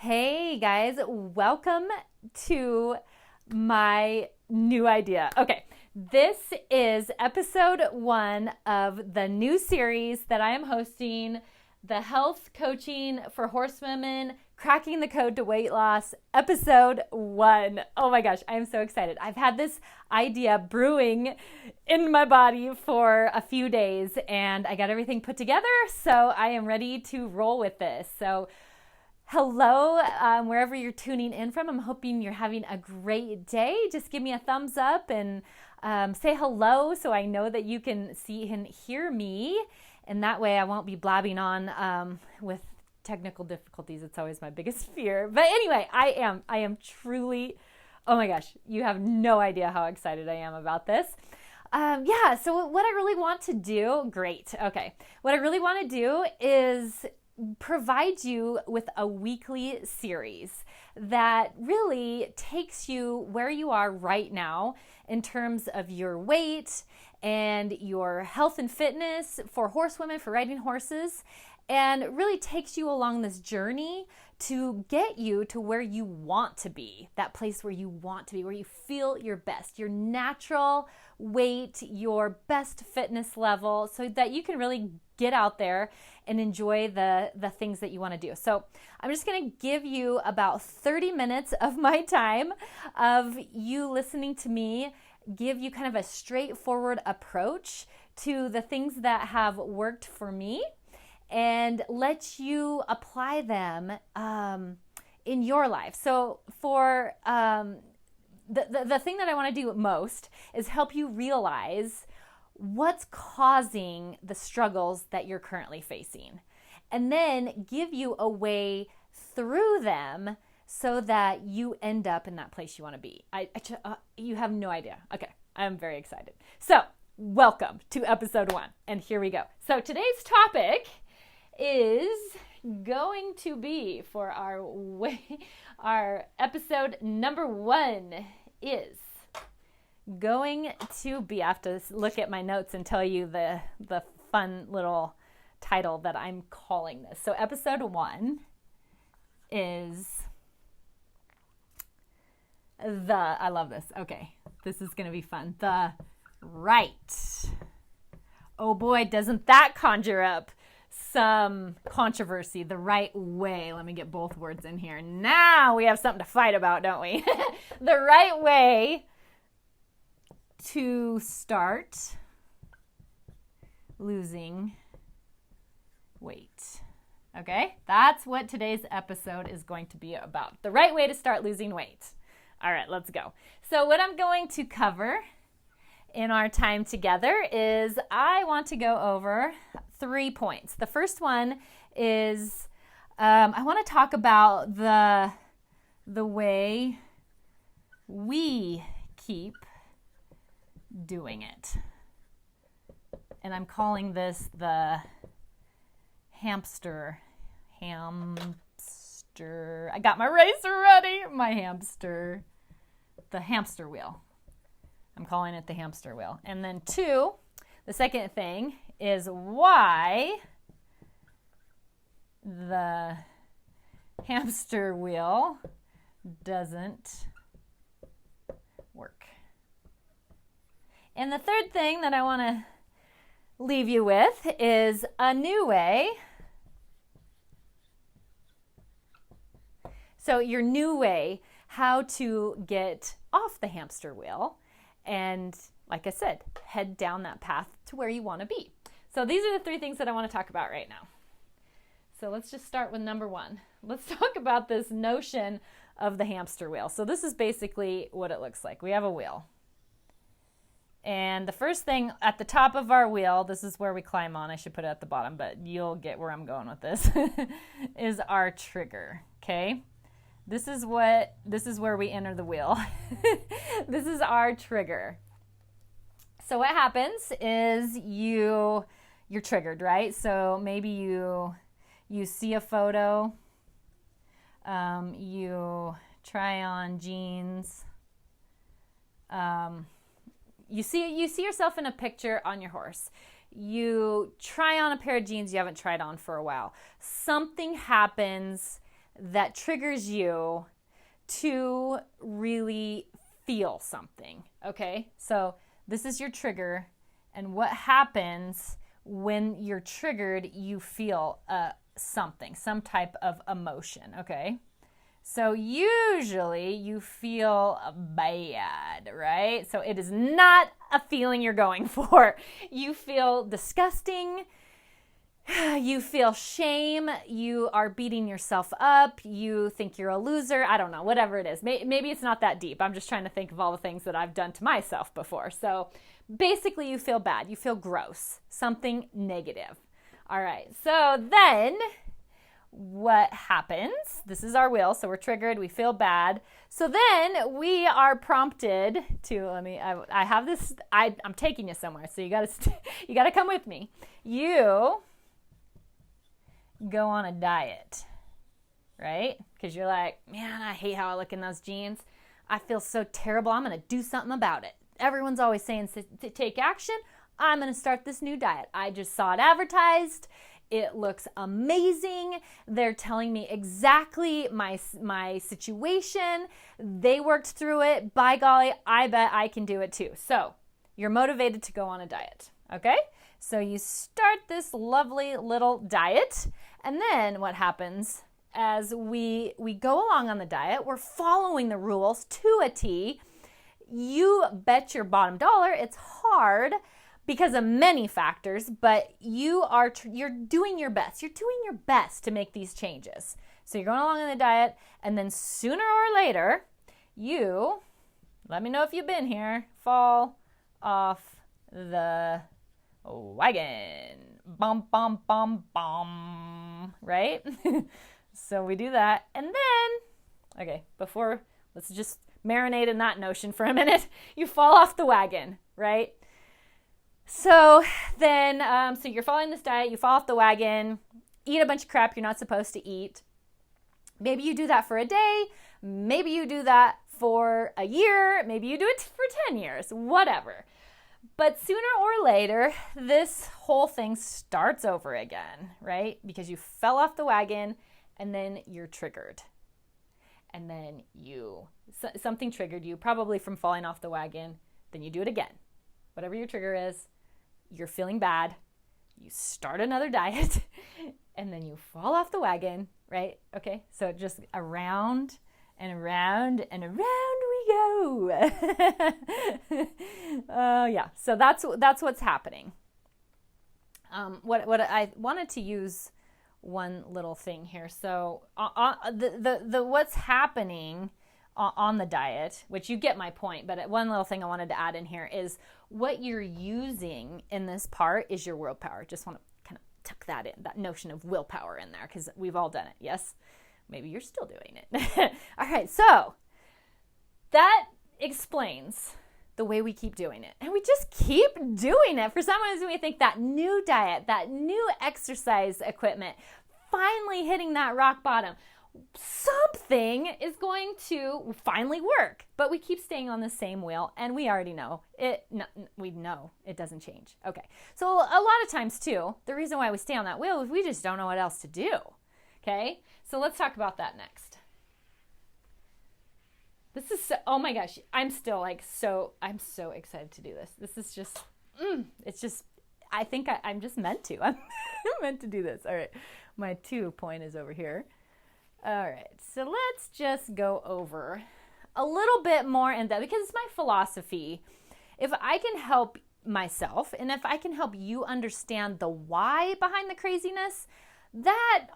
Hey guys, welcome to my new idea. Okay, this is episode 1 of the new series that I am hosting, the Health Coaching for Horsewomen, Cracking the Code to Weight Loss, episode 1. Oh my gosh, I am so excited. I've had this idea brewing in my body for a few days and I got everything put together, so I am ready to roll with this. So hello, wherever you're tuning in from. I'm hoping you're having a great day. Just give me a thumbs up and say hello so I know that you can see and hear me. And that way I won't be blabbing on with technical difficulties. It's always my biggest fear. But anyway, I am truly, oh my gosh, you have no idea how excited I am about this. So what I really want to do, great, okay. What I really want to do is provide you with a weekly series that really takes you where you are right now in terms of your weight and your health and fitness for horsewomen, for riding horses, and really takes you along this journey to get you to where you want to be, that place where you want to be, where you feel your best, your natural weight, your best fitness level, so that you can really get out there and enjoy the things that you want to do. So I'm just going to give you about 30 minutes of my time of you listening to me, give you kind of a straightforward approach to the things that have worked for me and let you apply them in your life. So for the thing that I want to do most is help you realize what's causing the struggles that you're currently facing, and then give you a way through them so that you end up in that place you want to be. You have no idea. Okay, I'm very excited. So welcome to episode 1, and here we go. So today's topic is going to be for our episode number 1 is going to be, I have to look at my notes and tell you the fun little title that I'm calling this. So episode 1 is I love this. Okay, this is going to be fun. The right. Oh boy, doesn't that conjure up some controversy? The right way. Let me get both words in here. Now we have something to fight about, don't we? The right way to start losing weight. Okay? That's what today's episode is going to be about. The right way to start losing weight. All right, let's go. So what I'm going to cover in our time together is I want to go over 3 points. The first one is I want to talk about the way we keep doing it. And I'm calling this the hamster. I got my racer ready. My hamster. The hamster wheel. I'm calling it the hamster wheel. And then 2, the second thing is why the hamster wheel doesn't work. And the third thing that I want to leave you with is a new way. So your new way, how to get off the hamster wheel and, like I said, head down that path to where you want to be. So these are the 3 things that I want to talk about right now. So let's just start with number 1. Let's talk about this notion of the hamster wheel. So this is basically what it looks like. We have a wheel. And the first thing at the top of our wheel, this is where we climb on. I should put it at the bottom, but you'll get where I'm going with this, is our trigger, okay? This is where we enter the wheel. This is our trigger. So what happens is you're triggered, right? So maybe you see a photo, you try on jeans, you see yourself in a picture on your horse. You try on a pair of jeans you haven't tried on for a while. Something happens that triggers you to really feel something, okay? So this is your trigger, and what happens when you're triggered, you feel something, some type of emotion, okay? So usually you feel bad, right? So it is not a feeling you're going for. You feel disgusting. You feel shame. You are beating yourself up. You think you're a loser. I don't know, whatever it is. Maybe it's not that deep. I'm just trying to think of all the things that I've done to myself before. So basically you feel bad. You feel gross. Something negative. All right. So then what happens? This is our wheel. So we're triggered. We feel bad. So then we are prompted to, I have this, I'm taking you somewhere. So you gotta come with me. You go on a diet, right? Because you're like, man, I hate how I look in those jeans. I feel so terrible. I'm going to do something about it. Everyone's always saying to take action. I'm going to start this new diet. I just saw it advertised. It looks amazing. They're telling me exactly my situation. They worked through it. By golly, I bet I can do it too. So you're motivated to go on a diet, okay? So you start this lovely little diet, and then what happens as we go along on the diet, we're following the rules to a T. You bet your bottom dollar it's hard because of many factors, but you're doing your best. You're doing your best to make these changes. So you're going along on the diet, and then sooner or later, you, let me know if you've been here, fall off the wagon. Bum, bum, bum, bum. Right? So we do that. And then, okay, let's just marinate in that notion for a minute. You fall off the wagon, right? So then, so you're following this diet, you fall off the wagon, eat a bunch of crap you're not supposed to eat. Maybe you do that for a day. Maybe you do that for a year. Maybe you do it for 10 years, whatever. But sooner or later, this whole thing starts over again, right? Because you fell off the wagon and then you're triggered. And then something triggered you, probably from falling off the wagon. Then you do it again. Whatever your trigger is, you're feeling bad. You start another diet and then you fall off the wagon, right? Okay, so just around and around and around we go. Yeah, so that's what's happening. What I wanted to use one little thing here. So the what's happening on the diet, which you get my point, but one little thing I wanted to add in here is what you're using in this part is your willpower. Just want to kind of tuck that in, that notion of willpower in there, because we've all done it. Yes? Maybe you're still doing it. All right, so that explains the way we keep doing it. And we just keep doing it. For some reason, we think that new diet, that new exercise equipment, finally hitting that rock bottom, something is going to finally work. But we keep staying on the same wheel, and we already know it. No, we know it doesn't change. Okay, so a lot of times too, the reason why we stay on that wheel is we just don't know what else to do. Okay, so let's talk about that next. This is so, oh my gosh, I'm so excited to do this. This is just, it's just, I think I'm just meant to. I'm meant to do this. All right, my 2 point is over here. All right, so let's just go over a little bit more in depth, because it's my philosophy. If I can help myself and if I can help you understand the why behind the craziness, that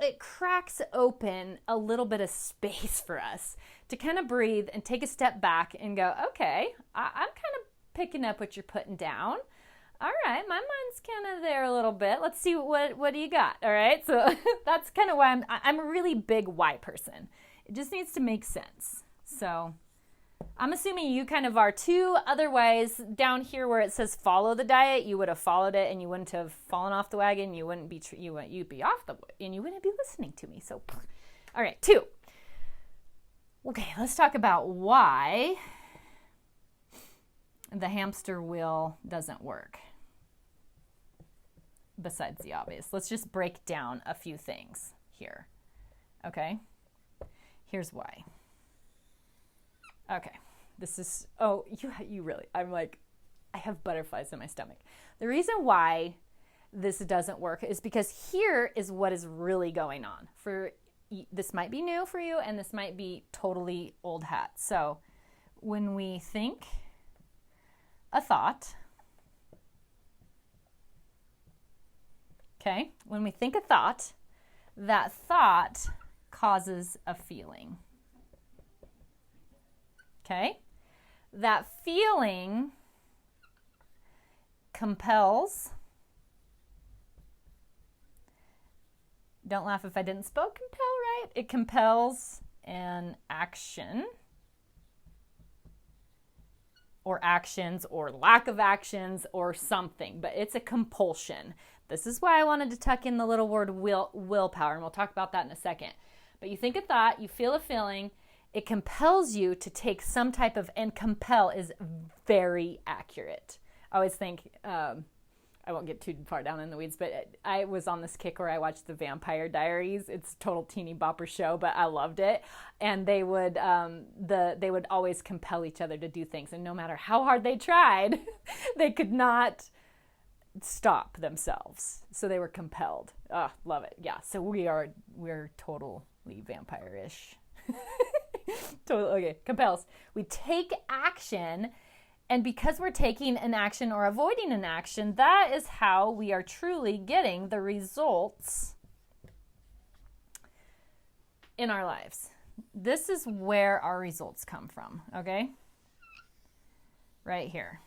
it cracks open a little bit of space for us to kind of breathe and take a step back and go, okay, I'm kind of picking up what you're putting down. All right, my mind's kind of there a little bit. Let's see what do you got? All right, so that's kind of why I'm a really big why person. It just needs to make sense. So I'm assuming you kind of are too. Otherwise, down here where it says follow the diet, you would have followed it and you wouldn't have fallen off the wagon. You wouldn't be you'd be off the and you wouldn't be listening to me. So, all right, 2. Okay, let's talk about why the hamster wheel doesn't work. Besides the obvious, let's just break down a few things here. Okay? Here's why. Okay. This is, you really, I'm like, I have butterflies in my stomach. The reason why this doesn't work is because here is what is really going on. This might be new for you, and this might be totally old hat. So when we think a thought, okay, when we think a thought, that thought causes a feeling. Okay? That feeling compels. Don't laugh if I didn't spell compel right. It compels an action or actions or lack of actions or something, but it's a compulsion. This is why I wanted to tuck in the little word willpower, and we'll talk about that in a second. But you think a thought, you feel a feeling, it compels you to take some type of, and compel is very accurate. I always think, I won't get too far down in the weeds, but I was on this kick where I watched the Vampire Diaries. It's a total teeny bopper show, but I loved it. And they would always compel each other to do things, and no matter how hard they tried, they could not stop themselves. So they were compelled. Oh, love it. Yeah. So we're totally vampire-ish. Totally. Okay. Compels. We take action. And because we're taking an action or avoiding an action, that is how we are truly getting the results in our lives. This is where our results come from, okay? Right here.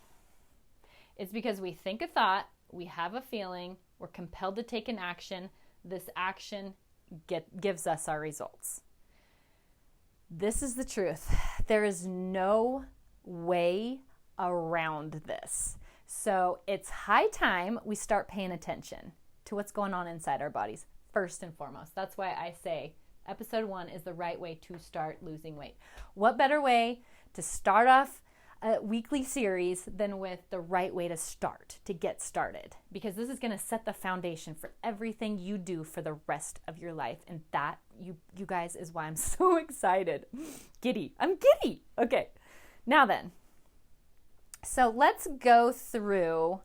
It's because we think a thought, we have a feeling, we're compelled to take an action. This action gives us our results. This is the truth. There is no way around this. So it's high time we start paying attention to what's going on inside our bodies first and foremost. That's why I say episode 1 is the right way to start losing weight. What better way to start off a weekly series than with the right way to get started? Because this is going to set the foundation for everything you do for the rest of your life. And that, you guys, is why I'm so excited. Giddy. I'm giddy. Okay. Now then. So let's go through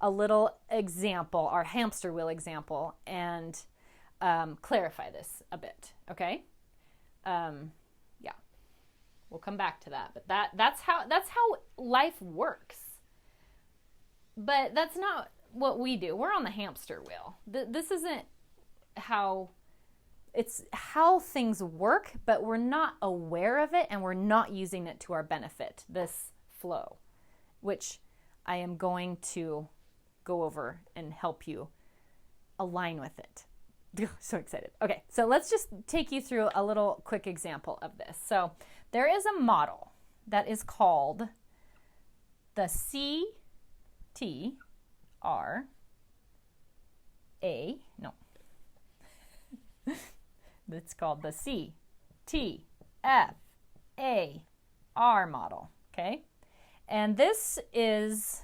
a little example, our hamster wheel example, and clarify this a bit, okay? Yeah, we'll come back to that, but that's how life works. But that's not what we do. We're on the hamster wheel. This isn't how, it's how things work, but we're not aware of it, and we're not using it to our benefit, this flow, which I am going to go over and help you align with it. So excited. Okay, so let's just take you through a little quick example of this. So there is a model that is called the it's called the CTFAR model, okay? And this is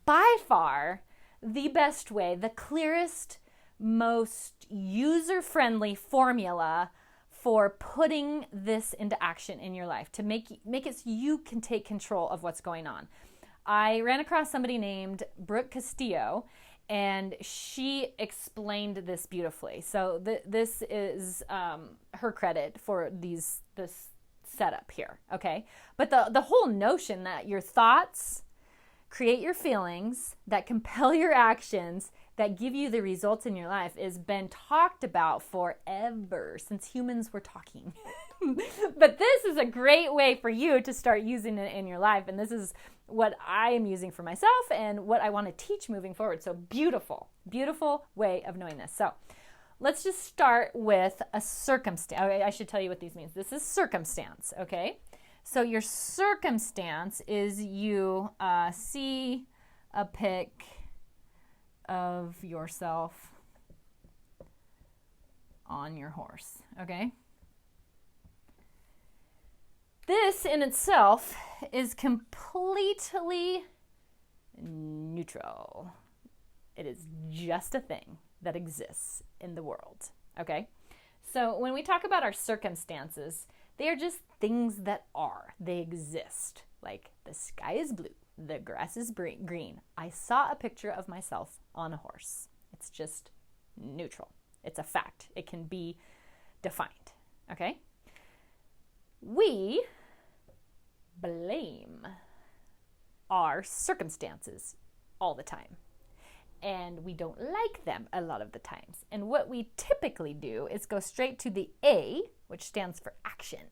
by far the best way, the clearest, most user-friendly formula for putting this into action in your life to make it so you can take control of what's going on. I ran across somebody named Brooke Castillo, and she explained this beautifully. So this is her credit for this setup here, okay? But the whole notion that your thoughts create your feelings, that compel your actions, that give you the results in your life is been talked about forever, since humans were talking. But this is a great way for you to start using it in your life, and this is what I am using for myself and what I want to teach moving forward. So beautiful, beautiful way of knowing this. So let's just start with a circumstance. I should tell you what these means. This is circumstance, okay? So your circumstance is you see a pic of yourself on your horse, okay? This in itself is completely neutral. It is just a thing, that exists in the world, okay? So when we talk about our circumstances, they are just things that are. They exist. Like the sky is blue, the grass is green. I saw a picture of myself on a horse. It's just neutral. It's a fact. It can be defined, okay? We blame our circumstances all the time, and we don't like them a lot of the times. And what we typically do is go straight to the A, which stands for action,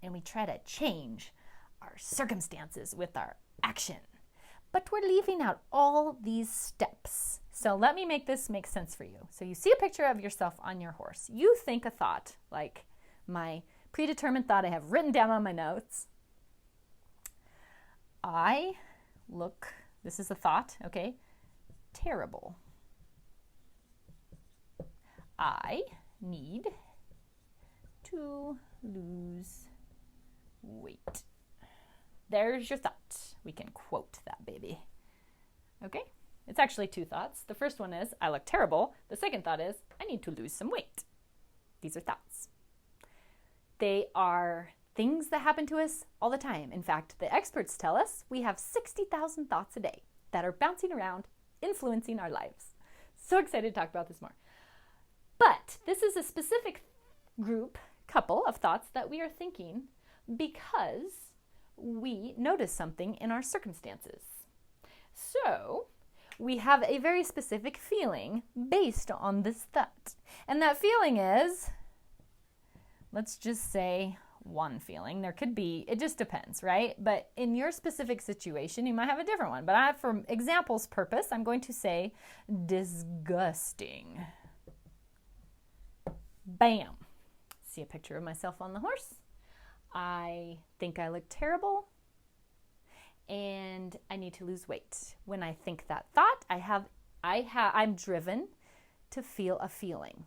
and we try to change our circumstances with our action. But we're leaving out all these steps. So let me make this make sense for you. So you see a picture of yourself on your horse. You think a thought, like my predetermined thought I have written down on my notes. I look, this is a thought, okay? Terrible. I need to lose weight. There's your thought. We can quote that baby. Okay? It's actually two thoughts. The first one is, I look terrible. The second thought is, I need to lose some weight. These are thoughts. They are things that happen to us all the time. In fact, the experts tell us we have 60,000 thoughts a day that are bouncing around, influencing our lives. So excited to talk about this more. But this is a specific couple of thoughts that we are thinking because we notice something in our circumstances. So we have a very specific feeling based on this thought. And that feeling is, let's just say one feeling. There could be, it just depends, right? But in your specific situation, you might have a different one. But for example's purpose, I'm going to say disgusting. Bam. See a picture of myself on the horse. I think I look terrible and I need to lose weight. When I think that thought, I'm driven to feel a feeling.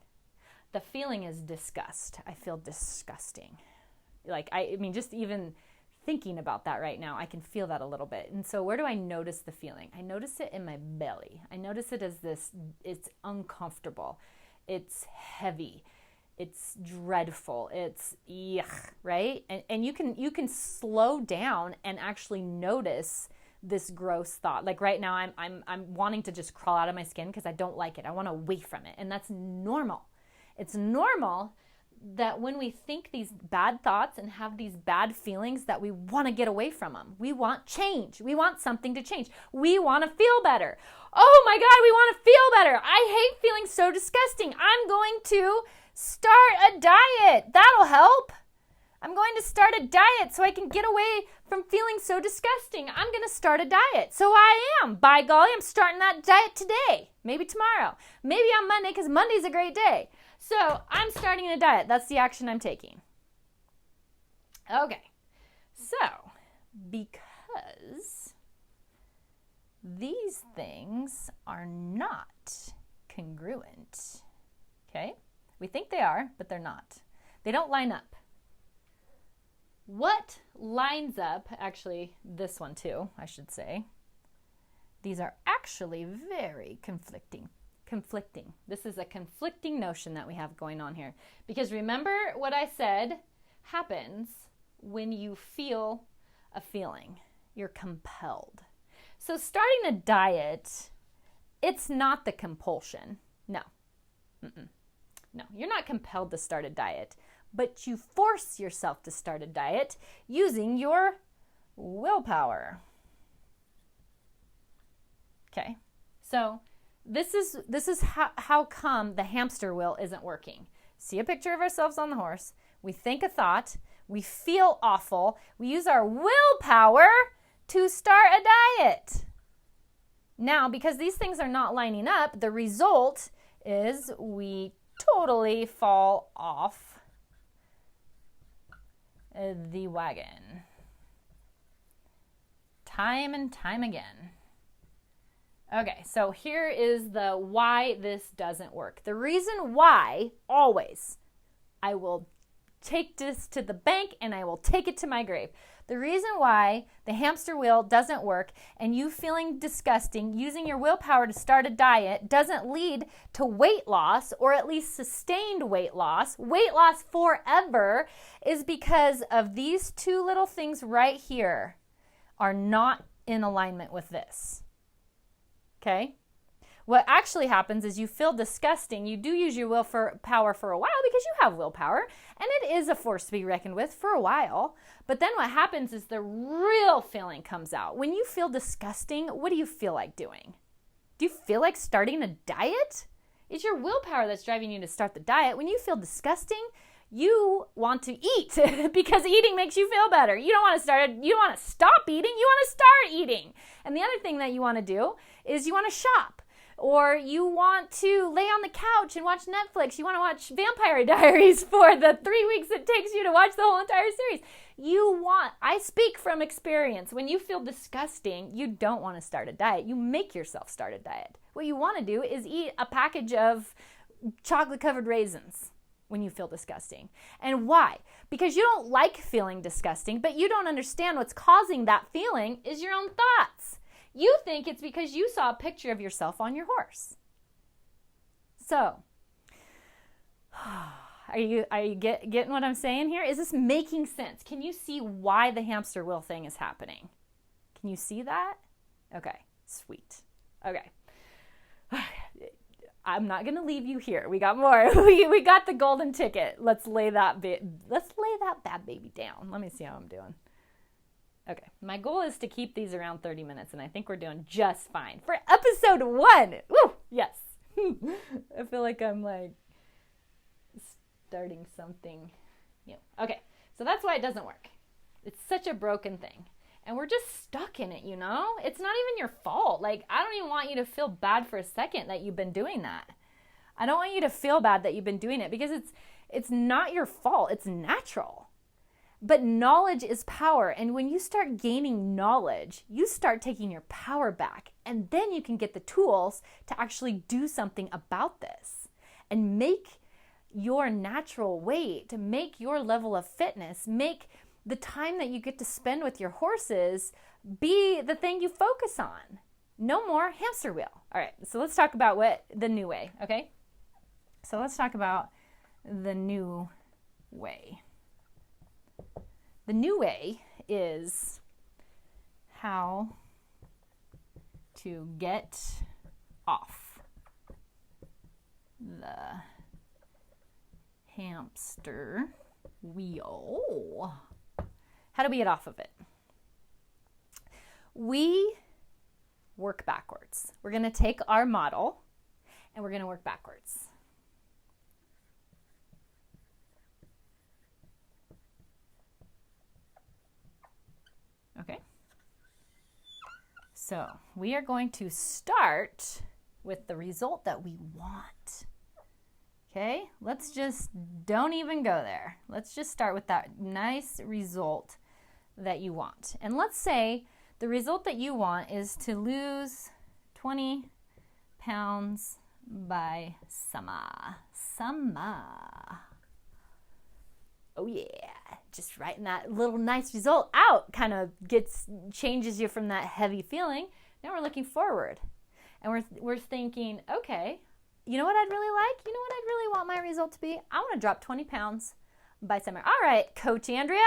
The feeling is disgust. I feel disgusting. Like, I mean, just even thinking about that right now, I can feel that a little bit. And so where do I notice the feeling? I notice it in my belly. I notice it as this, it's uncomfortable. It's heavy. It's dreadful. It's yuck, right? And you can slow down and actually notice this gross thought. Like right now, I'm wanting to just crawl out of my skin because I don't like it. I want away from it, and that's normal. It's normal that when we think these bad thoughts and have these bad feelings that we want to get away from them. We want change. We want something to change. We want to feel better. Oh my God, we want to feel better. I hate feeling so disgusting. I'm going to start a diet. That'll help. I'm going to start a diet so I can get away from feeling so disgusting. I'm going to start a diet. So I am. By golly, I'm starting that diet today. Maybe tomorrow. Maybe on Monday because Monday's a great day. So I'm starting a diet. That's the action I'm taking. Okay. So because these things are not congruent, okay? We think they are, but they're not. They don't line up. What lines up, actually this one too, I should say, these are actually very conflicting. This is a conflicting notion that we have going on here. Because remember what I said happens when you feel a feeling. You're compelled. So starting a diet, it's not the compulsion. No. No, you're not compelled to start a diet, but you force yourself to start a diet using your willpower. Okay, so this is how come the hamster wheel isn't working. See a picture of ourselves on the horse. We think a thought. We feel awful. We use our willpower to start a diet. Now, because these things are not lining up, the result is we totally fall off the wagon. Time and time again. Okay, so here is the why this doesn't work. The reason why, always, I will take this to the bank and I will take it to my grave. The reason why the hamster wheel doesn't work and you feeling disgusting, using your willpower to start a diet doesn't lead to weight loss, or at least sustained weight loss forever, is because of these two little things right here are not in alignment with this. Okay? What actually happens is you feel disgusting. You do use your willpower for a while because you have willpower, and it is a force to be reckoned with for a while. But then what happens is the real feeling comes out. When you feel disgusting, what do you feel like doing? Do you feel like starting a diet? It's your willpower that's driving you to start the diet. When you feel disgusting, you want to eat because eating makes you feel better. You don't want to stop eating, you want to start eating. And the other thing that you want to do is you want to shop. Or you want to lay on the couch and watch Netflix. You want to watch Vampire Diaries for the 3 weeks it takes you to watch the whole entire series. I speak from experience. When you feel disgusting, you don't want to start a diet. You make yourself start a diet. What you want to do is eat a package of chocolate-covered raisins when you feel disgusting. And why? Because you don't like feeling disgusting, but you don't understand what's causing that feeling is your own thoughts. You think it's because you saw a picture of yourself on your horse. So, are you getting what I'm saying here? Is this making sense? Can you see why the hamster wheel thing is happening? Can you see that? Okay, sweet. Okay. I'm not going to leave you here. We got more. We got the golden ticket. Let's lay that bad baby down. Let me see how I'm doing. Okay, my goal is to keep these around 30 minutes, and I think we're doing just fine. For episode 1, woo, yes. I feel like I'm like starting something new. Okay, so that's why it doesn't work. It's such a broken thing, and we're just stuck in it, you know? It's not even your fault. Like, I don't even want you to feel bad for a second that you've been doing that. I don't want you to feel bad that you've been doing it because it's not your fault. It's natural. But knowledge is power. And when you start gaining knowledge, you start taking your power back. And then you can get the tools to actually do something about this and make your natural weight, to make your level of fitness, make the time that you get to spend with your horses be the thing you focus on. No more hamster wheel. All right, so let's talk about what the new way, okay? So let's talk about the new way. The new way is how to get off the hamster wheel. How do we get off of it? We work backwards. We're going to take our model and we're going to work backwards. Okay. So we are going to start with the result that we want. Okay, don't even go there. Let's just start with that nice result that you want. And let's say the result that you want is to lose 20 pounds by summer. Oh yeah, just writing that little nice result out kind of changes you from that heavy feeling. Now we're looking forward and we're thinking, okay, you know what I'd really like? You know what I'd really want my result to be? I want to drop 20 pounds by summer. All right, Coach Andrea,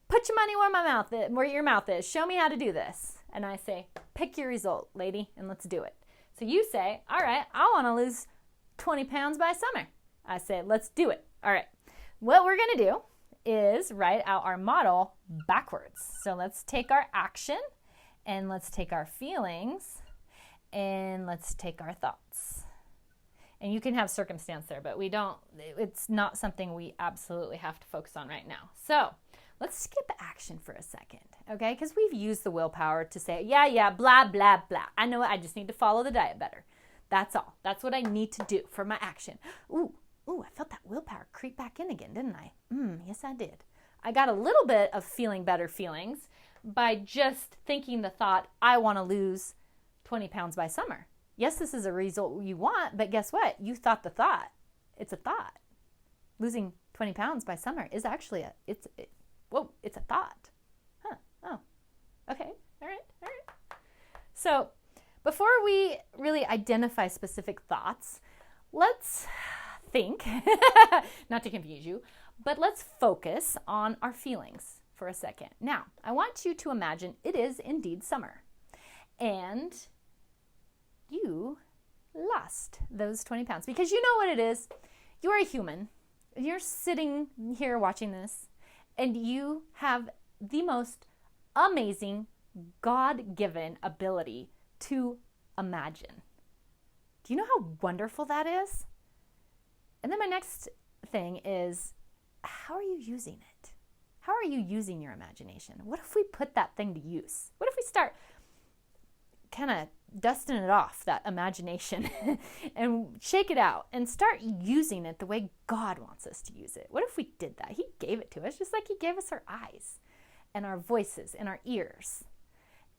put your money where your mouth is. Show me how to do this. And I say, pick your result, lady, and let's do it. So you say, all right, I want to lose 20 pounds by summer. I say, let's do it. All right. What we're going to do is write out our model backwards. So let's take our action and let's take our feelings and let's take our thoughts. And you can have circumstance there, but it's not something we absolutely have to focus on right now. So let's skip action for a second, okay? Because we've used the willpower to say, yeah, blah, blah, blah. I know it. I just need to follow the diet better. That's all. That's what I need to do for my action. Ooh, I felt that willpower creep back in again, didn't I? Yes, I did. I got a little bit of feeling better feelings by just thinking the thought, I want to lose 20 pounds by summer. Yes, this is a result you want, but guess what? You thought the thought. It's a thought. Losing 20 pounds by summer is actually it's a thought. Huh, Okay, all right. So before we really identify specific thoughts, let's think, not to confuse you, but let's focus on our feelings for a second. Now, I want you to imagine it is indeed summer, and you lost those 20 pounds because you know what it is. You're a human. You're sitting here watching this, and you have the most amazing God-given ability to imagine. Do you know how wonderful that is? And then my next thing is, how are you using it? How are you using your imagination? What if we put that thing to use? What if we start kind of dusting it off, that imagination, and shake it out and start using it the way God wants us to use it? What if we did that? He gave it to us just like he gave us our eyes and our voices and our ears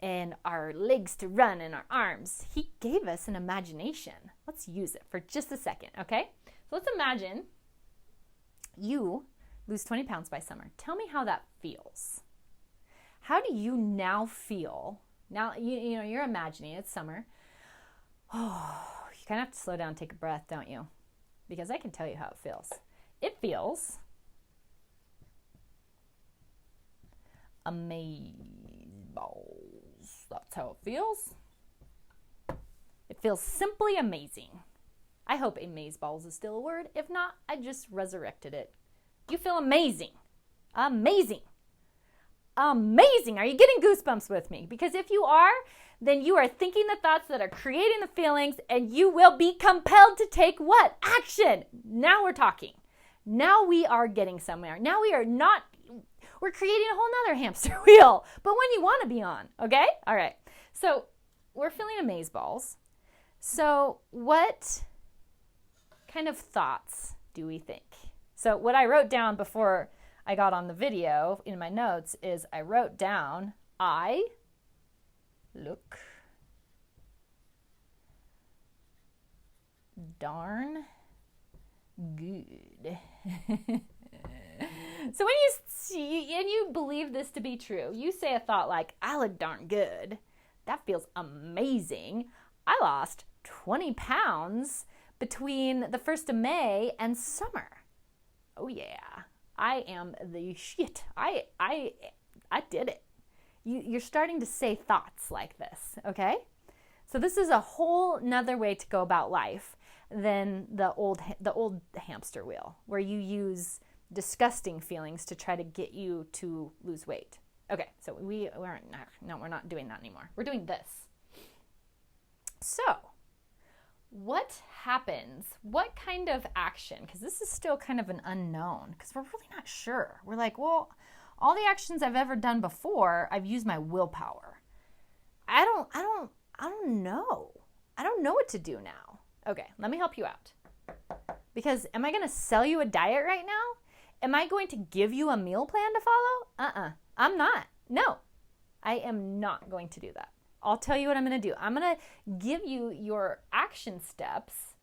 and our legs to run and our arms. He gave us an imagination. Let's use it for just a second, okay? So let's imagine you lose 20 pounds by summer. Tell me how that feels. How do you now feel? Now, you know, you're imagining it's summer. Oh, you kind of have to slow down and take a breath, don't you? Because I can tell you how it feels. It feels amazeballs. That's how it feels. It feels simply amazing. I hope amazeballs is still a word. If not, I just resurrected it. You feel amazing. Amazing. Amazing. Are you getting goosebumps with me? Because if you are, then you are thinking the thoughts that are creating the feelings, and you will be compelled to take what? Action. Now we're talking. Now we are getting somewhere. Now we're creating a whole nother hamster wheel, but when you want to be on, okay? All right. So we're feeling amazeballs. So what kind of thoughts do we think? So what I wrote down before I got on the video in my notes is I wrote down, I look darn good. So when you see, and you believe this to be true, you say a thought like, I look darn good. That feels amazing. I lost 20 pounds between the 1st of May and summer. Oh yeah, I am the shit. I did it. You're starting to say thoughts like this, okay? So this is a whole nother way to go about life than the old hamster wheel, where you use disgusting feelings to try to get you to lose weight. Okay, so we're not doing that anymore. We're doing this. So, what happens? What kind of action? Because this is still kind of an unknown, because we're really not sure. We're like, well, all the actions I've ever done before, I've used my willpower. I don't know. I don't know what to do now. Okay, let me help you out. Because am I going to sell you a diet right now? Am I going to give you a meal plan to follow? I'm not. No, I am not going to do that. I'll tell you what I'm going to do. I'm going to give you your action steps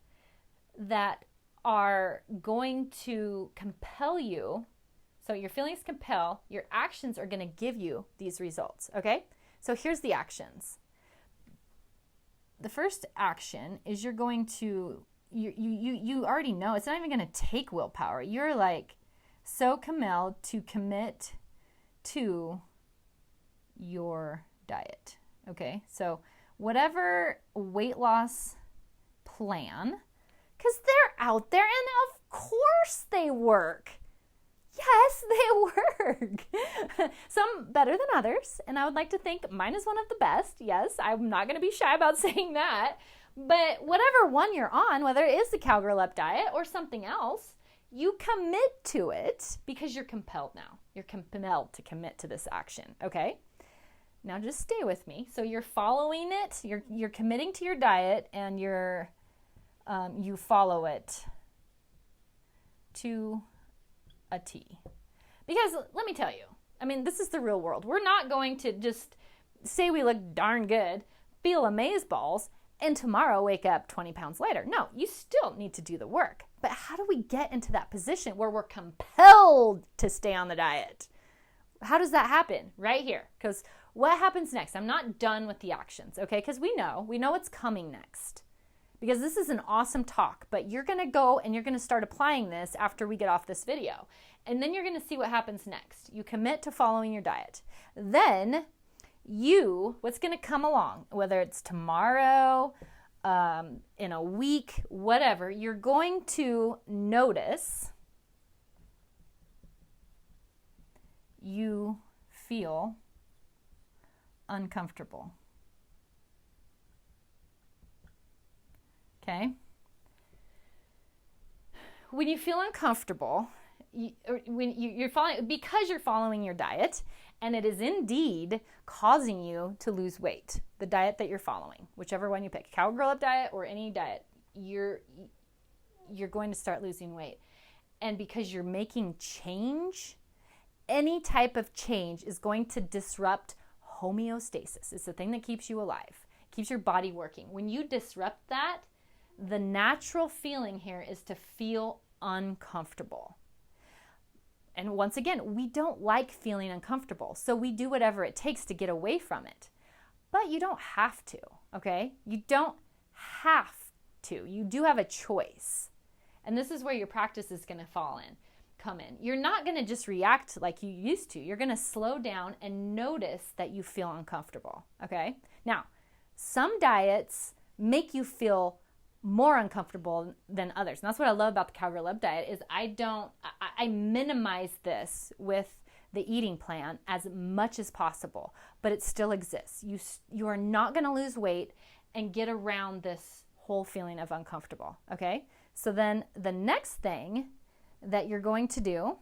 that are going to compel you. So your feelings compel, your actions are going to give you these results, okay? So here's the actions. The first action is you're going to, you already know, it's not even going to take willpower. You're like so compelled to commit to your diet. Okay, so whatever weight loss plan, because they're out there and of course they work. Yes, they work. Some better than others, and I would like to think mine is one of the best. Yes, I'm not going to be shy about saying that. But whatever one you're on, whether it is the Cowgirl Up diet or something else, you commit to it because you're compelled now. You're compelled to commit to this action, okay? Now just stay with me. So you're following it, you're committing to your diet, and you follow it to a T. Because let me tell you, I mean, this is the real world. We're not going to just say we look darn good, feel amazeballs, and tomorrow wake up 20 pounds later. No, you still need to do the work. But how do we get into that position where we're compelled to stay on the diet? How does that happen? Right here. Because what happens next? I'm not done with the actions, okay? Because we know what's coming next. Because this is an awesome talk, but you're going to go and you're going to start applying this after we get off this video. And then you're going to see what happens next. You commit to following your diet. Then what's going to come along, whether it's tomorrow, in a week, whatever, you're going to notice you feel uncomfortable. Okay? When you feel uncomfortable, because you're following your diet, and it is indeed causing you to lose weight, the diet that you're following, whichever one you pick, cowgirl up diet or any diet, you're going to start losing weight. And because you're making change, any type of change is going to disrupt homeostasis. It's the thing that keeps you alive, keeps your body working. When you disrupt that, the natural feeling here is to feel uncomfortable. And once again, we don't like feeling uncomfortable, so we do whatever it takes to get away from it. But you don't have to, okay? You don't have to. You do have a choice. And this is where your practice is going to come in. You're not going to just react like you used to. You're going to slow down and notice that you feel uncomfortable, okay? Now, some diets make you feel more uncomfortable than others. And that's what I love about the cowgirl up diet is I minimize this with the eating plan as much as possible, but it still exists. You are not going to lose weight and get around this whole feeling of uncomfortable, okay? So then the next thing that you're going to do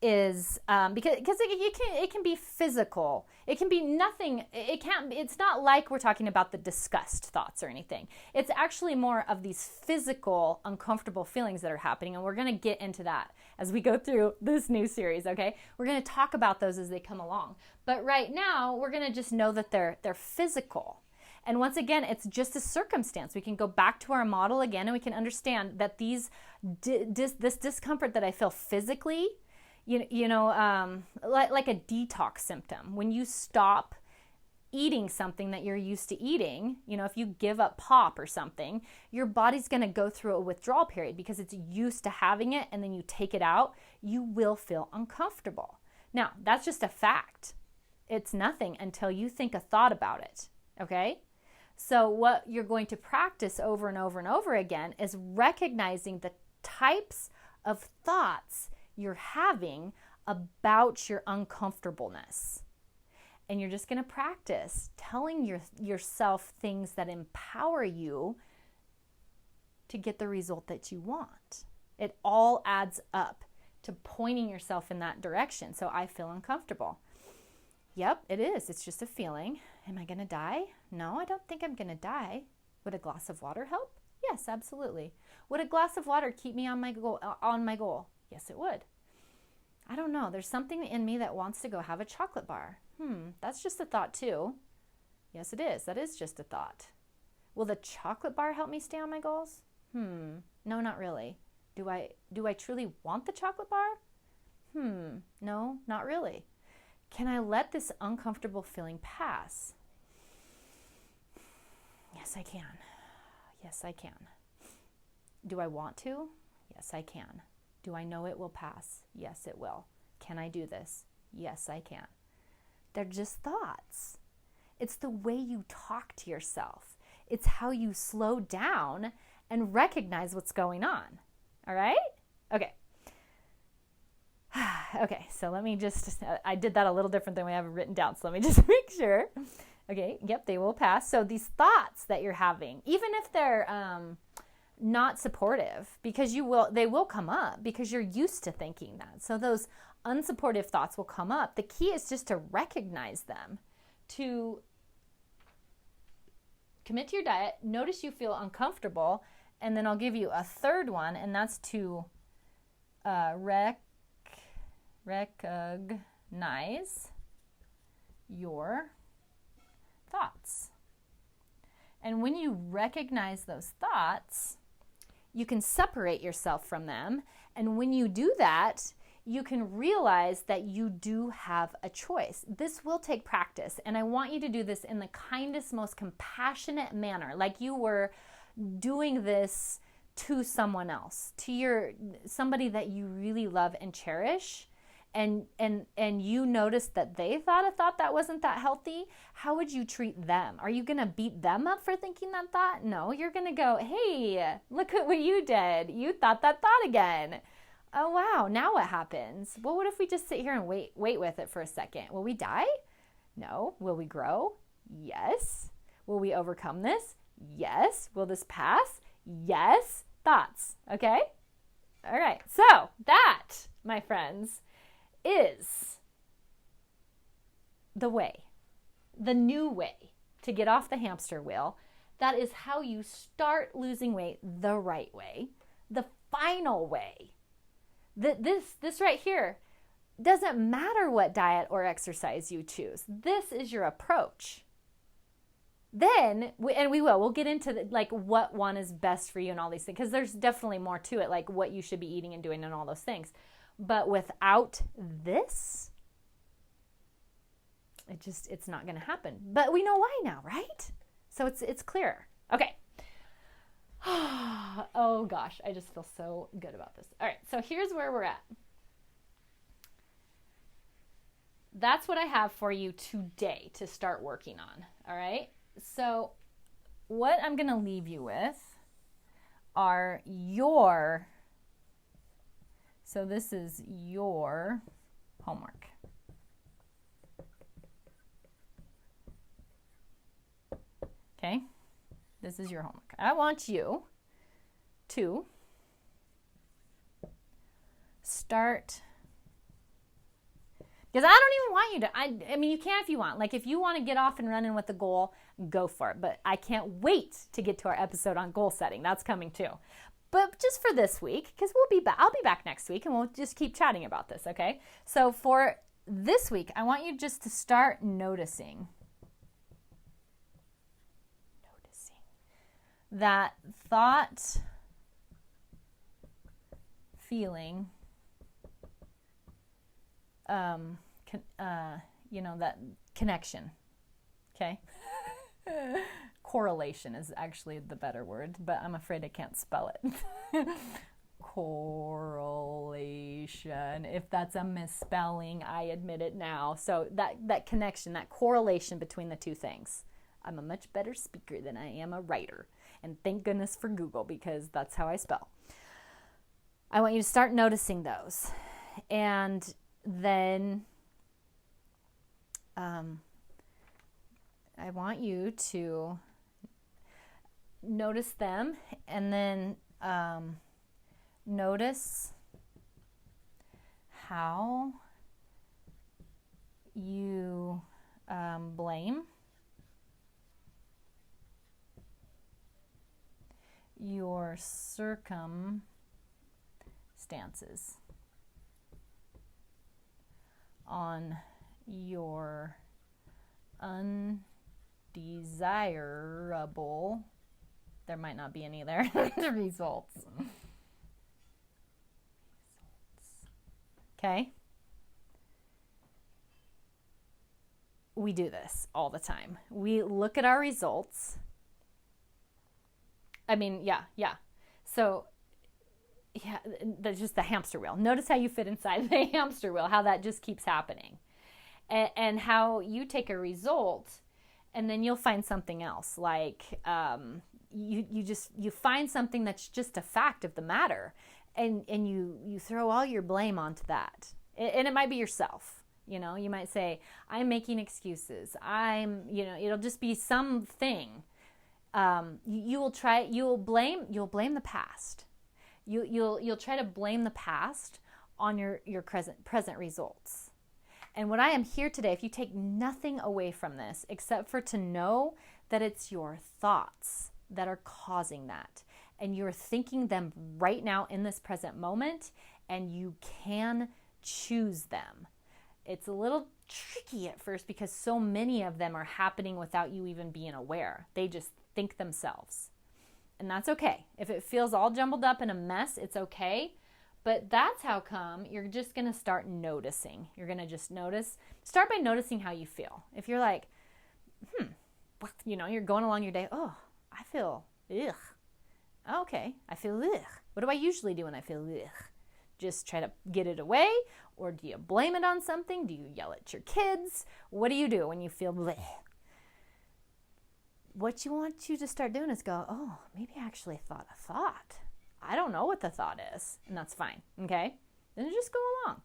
is because it can be physical. It can be nothing. It's not like we're talking about the disgust thoughts or anything. It's actually more of these physical uncomfortable feelings that are happening, and we're going to get into that as we go through this new series, okay? We're going to talk about those as they come along. But right now, we're going to just know that they're physical. And once again, it's just a circumstance. We can go back to our model again, and we can understand that this discomfort that I feel physically, like a detox symptom. When you stop eating something that you're used to eating, if you give up pop or something, your body's going to go through a withdrawal period because it's used to having it, and then you take it out, you will feel uncomfortable. Now, that's just a fact. It's nothing until you think a thought about it, okay? So what you're going to practice over and over and over again is recognizing the types of thoughts you're having about your uncomfortableness. And you're just going to practice telling yourself things that empower you to get the result that you want. It all adds up to pointing yourself in that direction. So I feel uncomfortable. Yep, it is. It's just a feeling. Am I going to die? No, I don't think I'm going to die. Would a glass of water help? Yes, absolutely. Would a glass of water keep me on my goal? Yes, it would. I don't know. There's something in me that wants to go have a chocolate bar. That's just a thought too. Yes, it is. That is just a thought. Will the chocolate bar help me stay on my goals? No, not really. Do I truly want the chocolate bar? No, not really. Can I let this uncomfortable feeling pass? Yes, I can. Yes, I can. Do I want to? Yes, I can. Do I know it will pass? Yes, it will. Can I do this? Yes, I can. They're just thoughts. It's the way you talk to yourself. It's how you slow down and recognize what's going on. All right? Okay. Okay, so let me just, I did that a little different than we have it written down, so let me just make sure. Okay, yep, they will pass. So these thoughts that you're having, even if they're not supportive, because they will come up because you're used to thinking that. So those unsupportive thoughts will come up. The key is just to recognize them, to commit to your diet, notice you feel uncomfortable, and then I'll give you a third one, and that's to recognize your thoughts. And when you recognize those thoughts, you can separate yourself from them. And when you do that, you can realize that you do have a choice. This will take practice, and I want you to do this in the kindest, most compassionate manner, like you were doing this to someone else, to somebody that you really love and cherish, and you noticed that they thought a thought that wasn't that healthy. How would you treat them? Are you going to beat them up for thinking that thought? No, you're going to go, hey, look at what you did. You thought that thought again. Oh, wow. Now what happens? Well, what if we just sit here and wait with it for a second? Will we die? No. Will we grow? Yes. Will we overcome this? Yes. Will this pass? Yes. Thoughts. Okay? All right. So that, my friends, is the way, the new way to get off the hamster wheel. That is how you start losing weight the right way, the final way. This right here doesn't matter what diet or exercise you choose. This is your approach. Then, we'll get into like what one is best for you and all these things, because there's definitely more to it, like what you should be eating and doing and all those things. But without this, it's not going to happen. But we know why now, right? So it's clear. Okay. Oh gosh, I just feel so good about this. All right, so here's where we're at. That's what I have for you today to start working on. All right. So what I'm going to leave you with are so this is your homework. Okay? This is your homework. I want you to start, because I don't even want you to, I mean, you can if you want. Like, if you want to get off and running with the goal, go for it. But I can't wait to get to our episode on goal setting. That's coming too. But just for this week, because I'll be back next week and we'll just keep chatting about this, okay? So for this week, I want you just to start noticing that thought, feeling, that connection, okay? Correlation is actually the better word, but I'm afraid I can't spell it. Correlation. If that's a misspelling, I admit it now. So that connection, that correlation between the two things. I'm a much better speaker than I am a writer. And thank goodness for Google, because that's how I spell. I want you to start noticing those. And then I want you to notice them, and then notice how you blame your circumstances on your undesirable, there might not be any there, results. Okay? We do this all the time. We look at our results. I mean, yeah. So, yeah, that's just the hamster wheel. Notice how you fit inside the hamster wheel, how that just keeps happening. And how you take a result and then you'll find something else. Like you find something that's just a fact of the matter, and you throw all your blame onto that. And it might be yourself. You know, you might say, I'm making excuses. It'll just be something. You'll blame the past. You'll try to blame the past on your present results. And what I am here today, if you take nothing away from this except for to know that it's your thoughts that are causing that, and you're thinking them right now in this present moment, and you can choose them. It's a little tricky at first because so many of them are happening without you even being aware. They just think themselves. And that's okay. If it feels all jumbled up in a mess, it's okay. But that's how come you're just going to start noticing. You're going to just start by noticing how you feel. If you're like, you're going along your day, oh, I feel, ugh. Okay, I feel ugh. What do I usually do when I feel ugh? Just try to get it away? Or do you blame it on something? Do you yell at your kids? What do you do when you feel bleh? What you want you to start doing is go, oh, maybe I actually thought a thought. I don't know what the thought is, and that's fine, okay? Then just go along.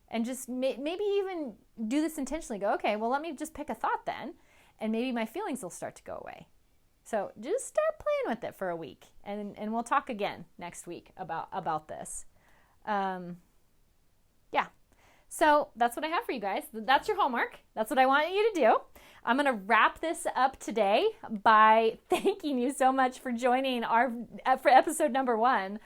And just maybe even do this intentionally. Go, okay, well, let me just pick a thought then, and maybe my feelings will start to go away. So just start playing with it for a week, and we'll talk again next week about this. Yeah. So that's what I have for you guys. That's your homework. That's what I want you to do. I'm going to wrap this up today by thanking you so much for joining for episode number 1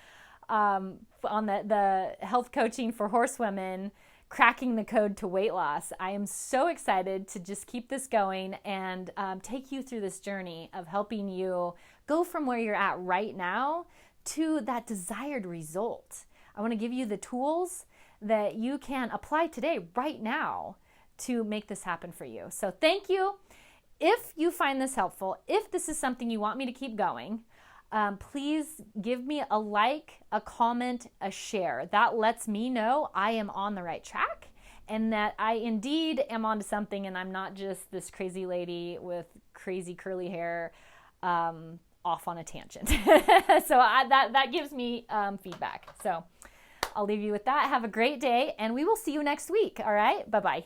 on the health coaching for horsewomen, cracking the code to weight loss. I am so excited to just keep this going and take you through this journey of helping you go from where you're at right now to that desired result. I want to give you the tools that you can apply today, right now, to make this happen for you. So thank you. If you find this helpful, if this is something you want me to keep going, please give me a like, a comment, a share. That lets me know I am on the right track and that I indeed am onto something and I'm not just this crazy lady with crazy curly hair off on a tangent. So that gives me feedback. So I'll leave you with that. Have a great day, and we will see you next week. All right? Bye-bye.